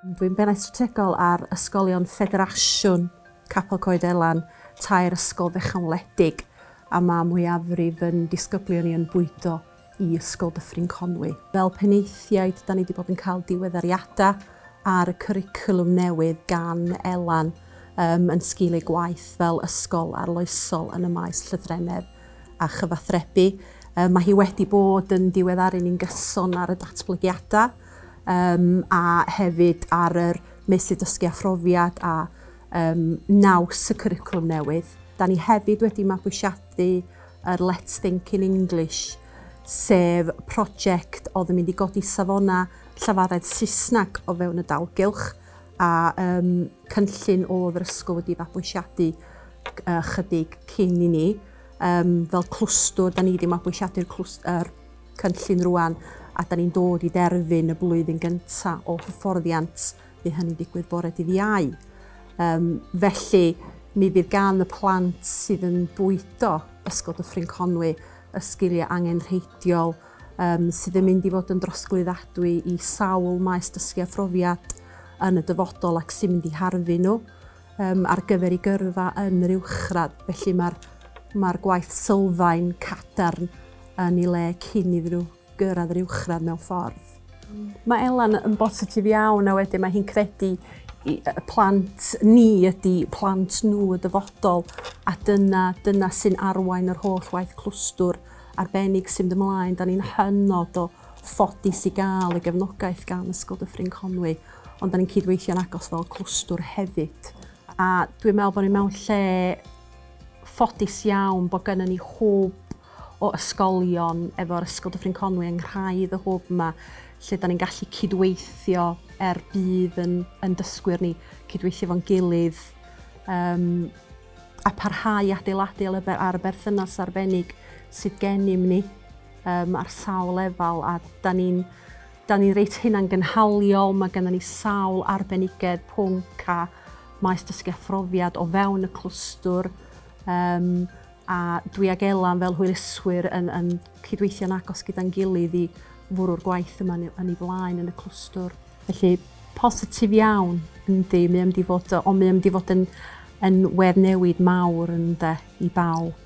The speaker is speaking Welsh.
Dwi'n bennaeth strategol ar ysgolion Ffederasiwn Capel Coed Elan, tair ysgol fechanwledig, a mae mwyafrif yn disgyblion ni yn bwydo i Ysgol Dyffryn Conwy. Fel penaethiaid, da ni wedi bod yn cael diweddariadau ar y cwricwlwm newydd gan Elan yn sgil ei gwaith fel ysgol arloesol yn y maes llythrennedd a chyfathrebu. Mae hi wedi bod yn diweddaru ni'n gyson ar y datblygiadau a hefyd ar yr meysydd dysgu a phrofiad a naws y cwricwlwm newydd. Da ni hefyd wedi mabwysiadu yr Let's Think in English, sef prosiect oedd yn mynd i godi safona llafared Saesneg o fewn y dalgylch a cynllun oedd yr ysgol wedi mabwysiadu chydig cyn i ni. Fel clwstwr, da ni wedi mabwysiadu'r cynllun rwan a da ni'n dod i derfyn y blwyddyn gyntaf o hyfforddiant fydd hynny'n digwydd bore dydd Iau. Felly, mi fydd gan y plant sydd yn bwydo Ysgol Dyffryn Conwy y sgiliau angenrheidiol sydd yn mynd i fod yn drosglwyddadwy i sawl maes dysgu a phrofiad yn y dyfodol ac sy'n mynd i harfu nhw ar gyfer i gyrfa yn yr uwchradd. Felly mae'r gwaith sylfaen cadarn yn ei le cyn iddyn nhw gyrraedd yr uwchradd mewn ffordd. Mae Elan yn bositif iawn a wedyn mae hi'n credu y plant ni ydy plant nhw y dyfodol a dyna sy'n arwain yr holl waith clwstwr arbennig sy'n mynd ymlaen. Da ni'n hynod o ffodus i gael y gefnogaeth gan Ysgol Dyffryn Conwy, ond da ni'n cydweithio'n agos fel clwstwr hefyd. A dwi'n meddwl bod ni mewn lle ffodus iawn bod gennym ni hwb o ysgolion efo'r Ysgol Dyffryn Conwy yng nghraidd y hwb yma, lle da ni'n gallu cydweithio bydd yn dysgwyr ni, cydweithio fo'n gilydd a parhau adeiladu ar y berthynas arbennig sydd gennym ni ar sawl lefel a da ni'n reit hynna'n gynhaliol. Mae gennym ni sawl arbenigedd pwnc a maes dysgu a phrofiad o fewn y clwstwr a dwi ag Elan fel hwyluswyr yn cydweithio'n agos gyda'n gilydd i fwrw'r gwaith yma yn ei blaen yn y clwstwr. Felly, positif iawn yndi, mae am di fod yn weddnewid mawr i bawb.